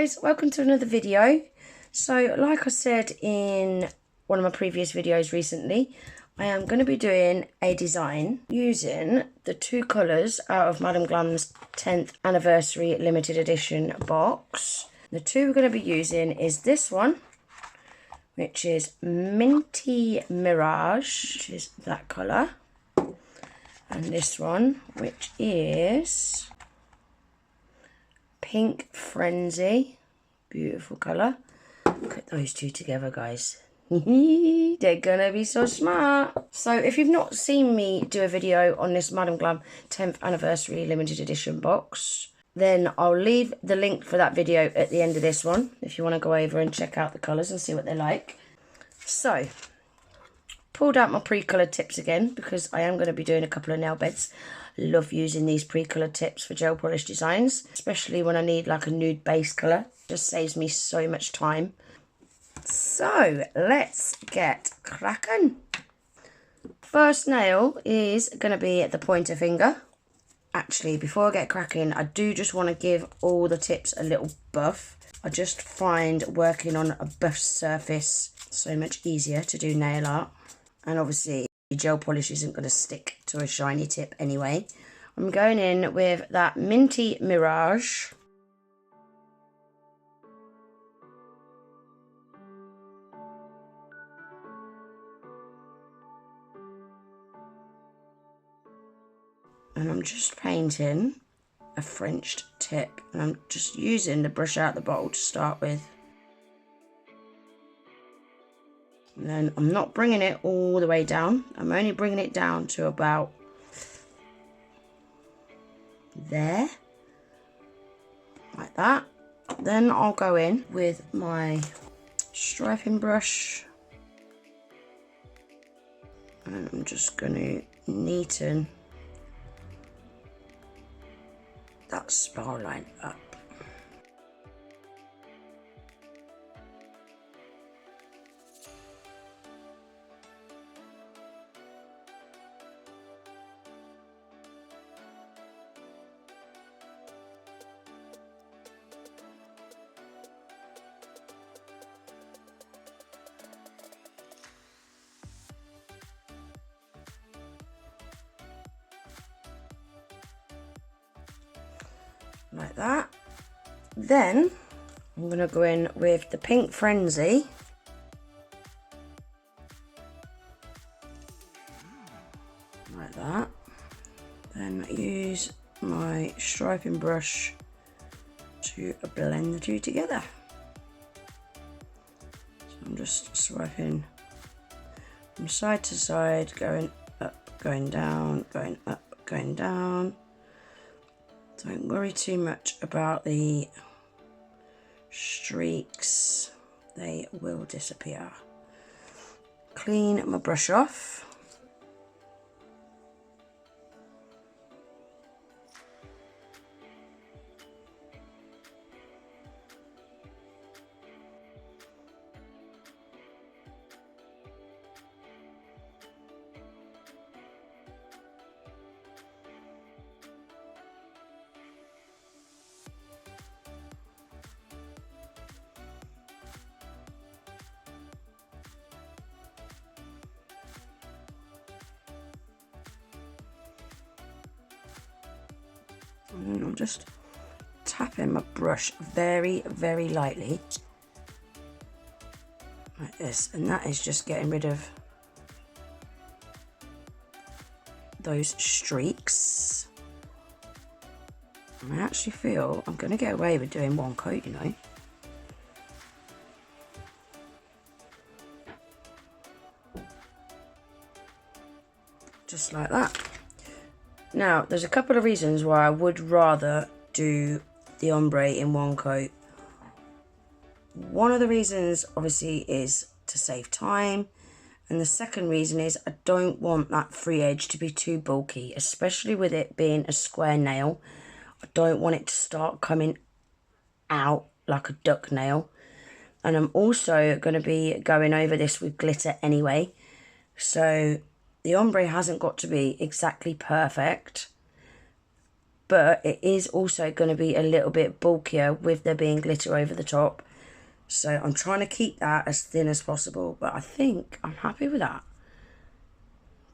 guys, welcome to another video. So like I said in one of my previous videos recently, I am going to be doing a design using the two colours out of Madam Glam's 10th anniversary limited edition box. The two we're going to be using is this one, which is Minty Mirage, which is that colour, and this one, which is Pink Frenzy. Beautiful colour. Look at those two together, guys. They're gonna be so smart. So if you've not seen me do a video on this Madam Glam 10th anniversary limited edition box, then I'll leave the link for that video at the end of this one if you want to go over and check out the colours and see what they're like. So pulled out my pre-coloured tips again because I am going to be doing a couple of nail beds. Love using these pre-coloured tips for gel polish designs, especially when I need like a nude base colour. Just saves me so much time. So let's get cracking. First nail is going to be the pointer finger. Actually, before I get cracking, I do just want to give all the tips a little buff. I just find working on a buff surface so much easier to do nail art. And obviously, gel polish isn't going to stick to a shiny tip anyway. I'm going in with that Minty Mirage. And I'm just painting a Frenched tip. And I'm just using the brush out the bowl to start with. And then I'm not bringing it all the way down. I'm only bringing it down to about there. Like that. Then I'll go in with my striping brush. And I'm just going to neaten that spiral line up. Like that. Then I'm going to go in with the Pink Frenzy. Like that. Then use my striping brush to blend the two together. So I'm just swiping from side to side, going up, going down, going up, going down. Don't worry too much about the streaks, they will disappear. Clean my brush off. And I'm just tapping my brush very, very lightly, like this, and that is just getting rid of those streaks. And I actually feel I'm going to get away with doing one coat, you know. Just like that. Now, there's a couple of reasons why I would rather do the ombre in one coat. One of the reasons, obviously, is to save time. And the second reason is I don't want that free edge to be too bulky, especially with it being a square nail. I don't want it to start coming out like a duck nail. And I'm also going to be going over this with glitter anyway. So the ombre hasn't got to be exactly perfect. but it is also going to be a little bit bulkier with there being glitter over the top. So I'm trying to keep that as thin as possible, but I think I'm happy with that.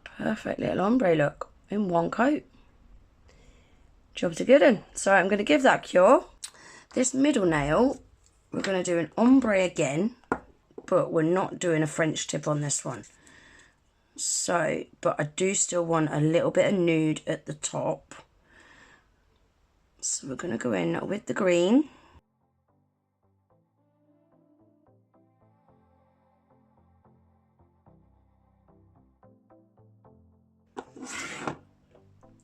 Perfect little ombre look in one coat. Job's a good one. So I'm going to give that cure. This middle nail, we're going to do an ombre again, but we're not doing a French tip on this one. So, but I do still want a little bit of nude at the top. So we're going to go in with the green.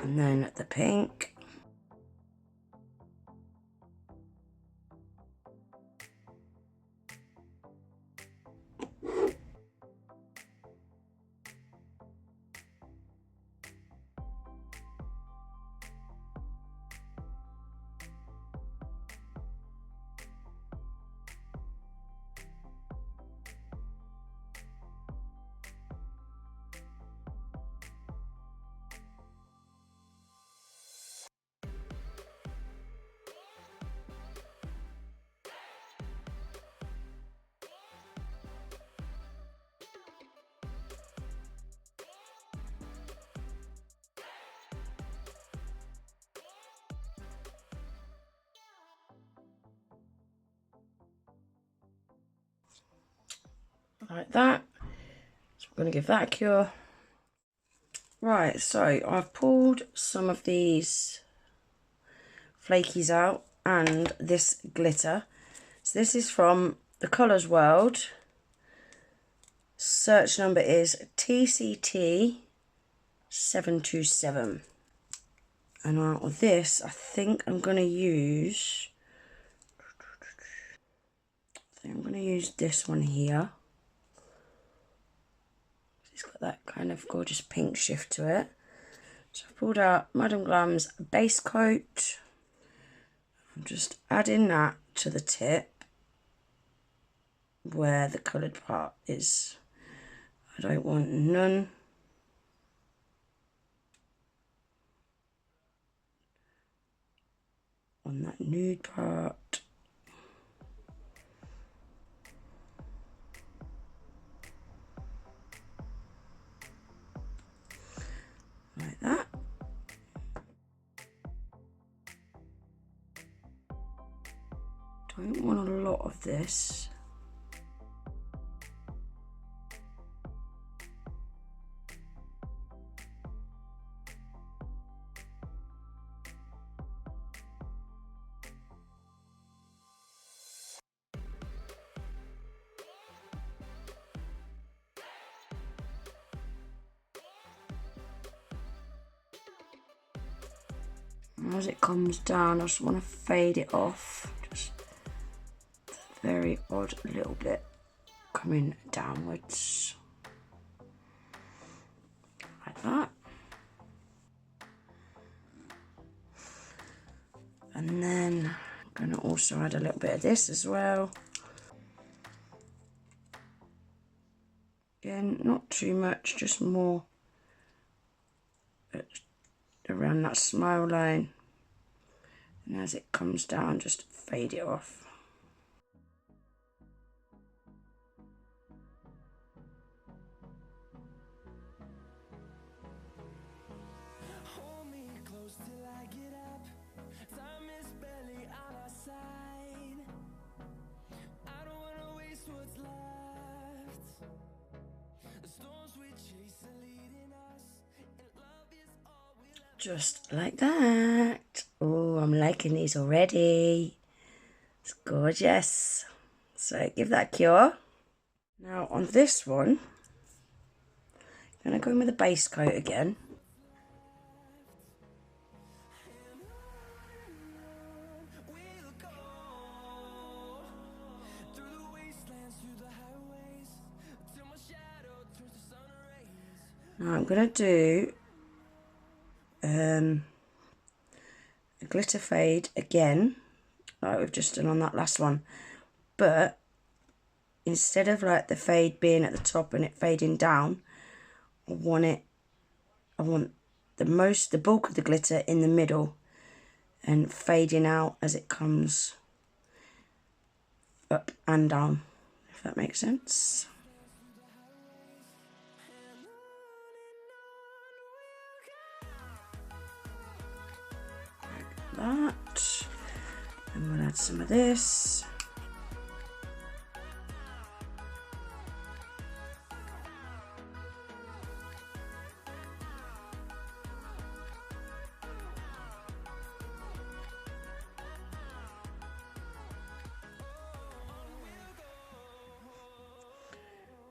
And then the pink. Like that. So we're going to give that a cure. Right, so I've pulled some of these flakies out and this glitter. So this is from the Colours World. Search number is TCT727. And out of this, I think I'm going to use... this one here. It's got that kind of gorgeous pink shift to it. So I've pulled out Madam Glam's base coat. I'm just adding that to the tip where the coloured part is. I don't want none on that nude part. Like that. Don't want a lot of this. As it comes down, I just want to fade it off. Just a very odd little bit coming downwards. Like that. And then I'm going to also add a little bit of this as well. Again, not too much, just more around that smile line. And as it comes down, just fade it off. Hold me close till I get up. Time is barely on our side. I don't wanna waste what's left. The storms we chase are leading us, and love is all we'll ever. Just like that. Oh, I'm liking these already. It's gorgeous. So give that a cure. Now on this one, I'm going to go in with a base coat again. We'll go through the wastelands, through the highways, till my shadow turns to sun rays. Now I'm going to do a glitter fade again, like we've just done on that last one, but instead of like the fade being at the top and it fading down, I want the bulk of the glitter in the middle. and fading out as it comes up and down, if that makes sense. Like that. And we'll add some of this.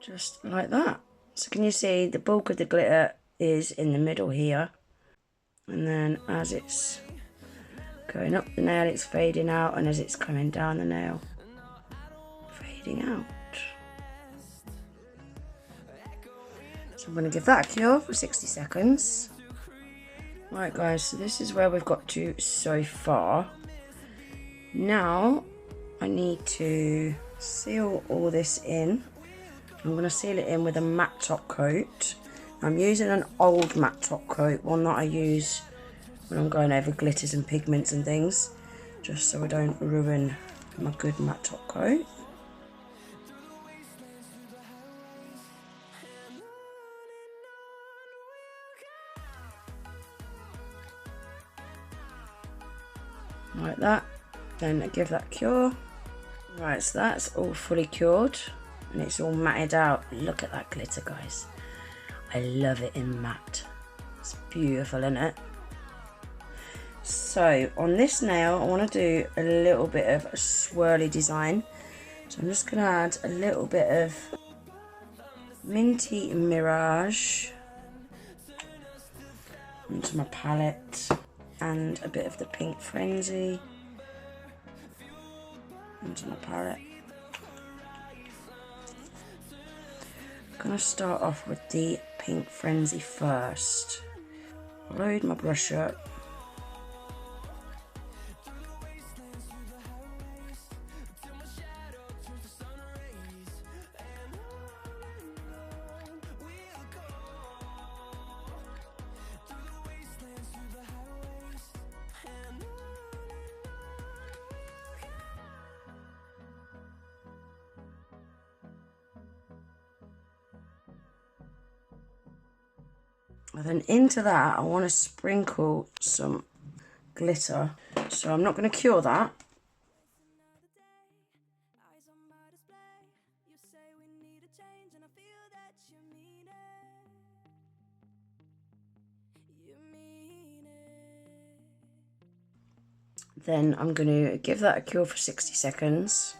Just like that. So can you see the bulk of the glitter is in the middle here, and then as it's going up the nail it's fading out, and as it's coming down the nail fading out. So I'm going to give that a cure for 60 seconds. Right guys, so this is where we've got to so far. Now I need to seal all this in. I'm going to seal it in with a matte top coat. I'm using an old matte top coat, one that I use when I'm going over glitters and pigments and things, just so I don't ruin my good matte top coat. Like that. Then I give that a cure. Right, so that's all fully cured and it's all matted out. Look at that glitter, guys. I love it in matte. It's beautiful, isn't it? So on this nail I want to do a little bit of a swirly design. So I'm just going to add a little bit of Minty Mirage onto my palette, and a bit of the Pink Frenzy onto my palette. I'm going to start off with the Pink Frenzy first. Load my brush up. And then into that I want to sprinkle some glitter. So I'm not going to cure that. Then I'm going to give that a cure for 60 seconds.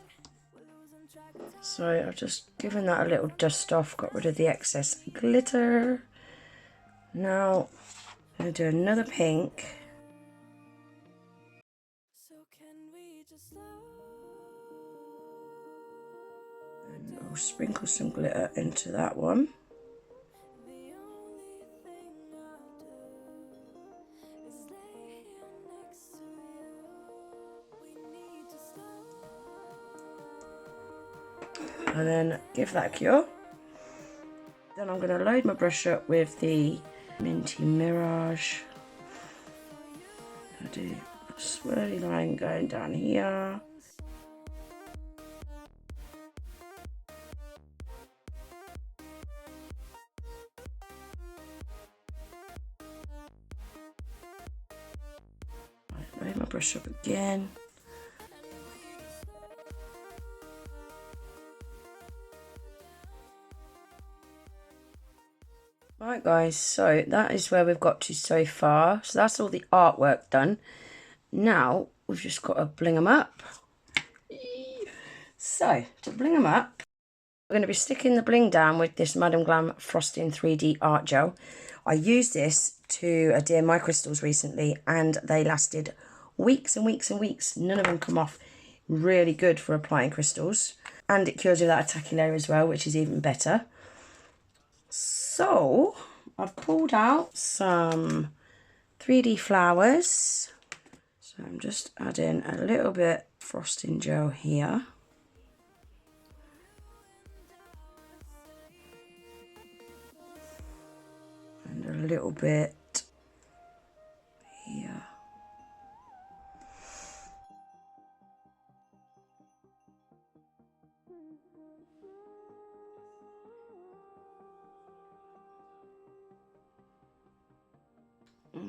So I've just given that a little dust off, got rid of the excess glitter. Now I'm going to do another pink. And I'll sprinkle some glitter into that one. And then give that a cure. Then I'm going to load my brush up with the Minty Mirage. I do a swirly line going down here. Load my brush up again. Right guys, so that is where we've got to so far. So that's all the artwork done. Now we've just got to bling them up. So to bling them up, we're going to be sticking the bling down with this Madam Glam Frosting 3D Art Gel. I used this to adhere my crystals recently and they lasted weeks and weeks and weeks. None of them come off. Really good for applying crystals. And it cures without a tacky layer as well, which is even better. So I've pulled out some 3D flowers. So I'm just adding a little bit frosting gel here. And a little bit here.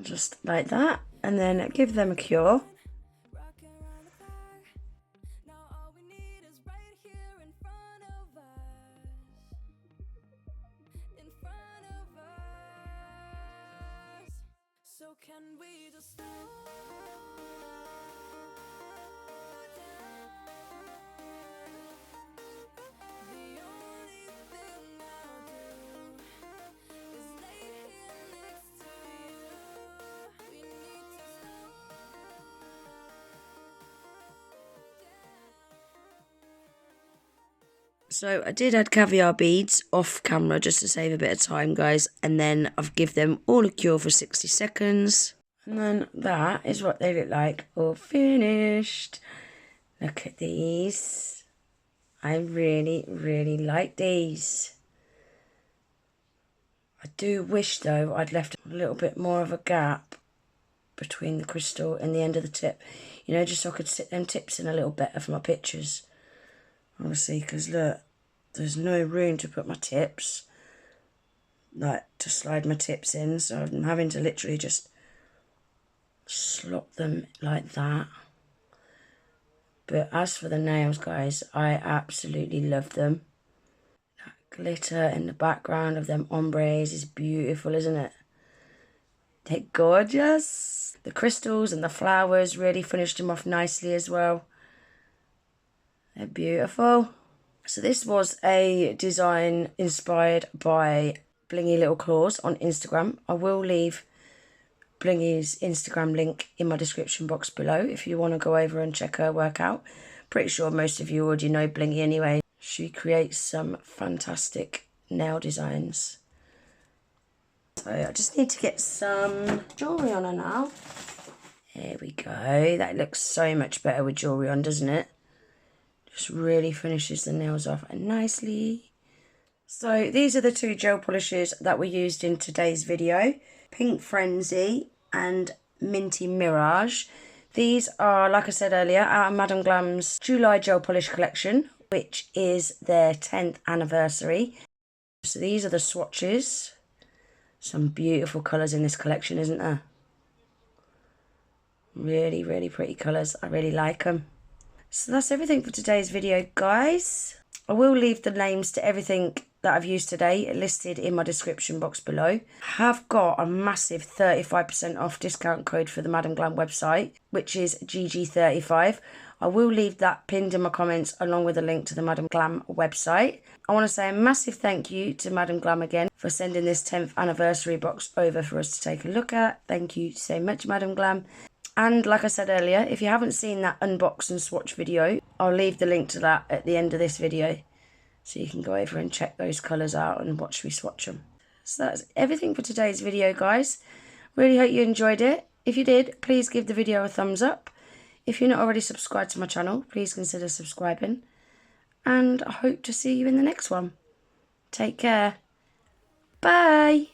Just like that, and then give them a cure. Rocking around the clock. Now all we need is right here in front of us. In front of us. So can we just slow down? The only thing I'll do is lay here next to you. We need to slow down. So I did add caviar beads off camera just to save a bit of time, guys, and then I've give them all a cure for 60 seconds. And then that is what they look like all finished. Look at these. I really, really like these. I do wish, though, I'd left a little bit more of a gap between the crystal and the end of the tip. You know, just so I could sit them tips in a little better for my pictures. Obviously, because look, there's no room to put my tips. Like, to slide my tips in. So I'm having to literally just slop them like that. But as for the nails, guys, I absolutely love them. That glitter in the background of them ombres is beautiful, isn't it? They're gorgeous. The crystals and the flowers really finished them off nicely as well. They're beautiful. So this was a design inspired by Blingy Little Claws on Instagram. I will leave Blingy's Instagram link in my description box below if you want to go over and check her work out. Pretty sure most of you already know Blingy anyway. She creates some fantastic nail designs. So I just need to get some jewellery on her now. There we go. That looks so much better with jewellery on, doesn't it? Just really finishes the nails off nicely. So these are the two gel polishes that were used in today's video. Pink Frenzy and Minty Mirage. These are, like I said earlier, out of Madam Glam's July gel polish collection, which is their 10th anniversary. So these are the swatches. Some beautiful colours in this collection, isn't there? Really, really pretty colours. I really like them. So that's everything for today's video, guys. I will leave the names to everything that I've used today listed in my description box below. I have got a massive 35% off discount code for the Madam Glam website, which is GG35. I will leave that pinned in my comments along with a link to the Madam Glam website. I want to say a massive thank you to Madam Glam again for sending this 10th anniversary box over for us to take a look at. Thank you so much, Madam Glam. And like I said earlier, if you haven't seen that unbox and swatch video, I'll leave the link to that at the end of this video. So you can go over and check those colours out and watch me swatch them. So that's everything for today's video, guys. Really hope you enjoyed it. If you did, please give the video a thumbs up. If you're not already subscribed to my channel, please consider subscribing. And I hope to see you in the next one. Take care. Bye.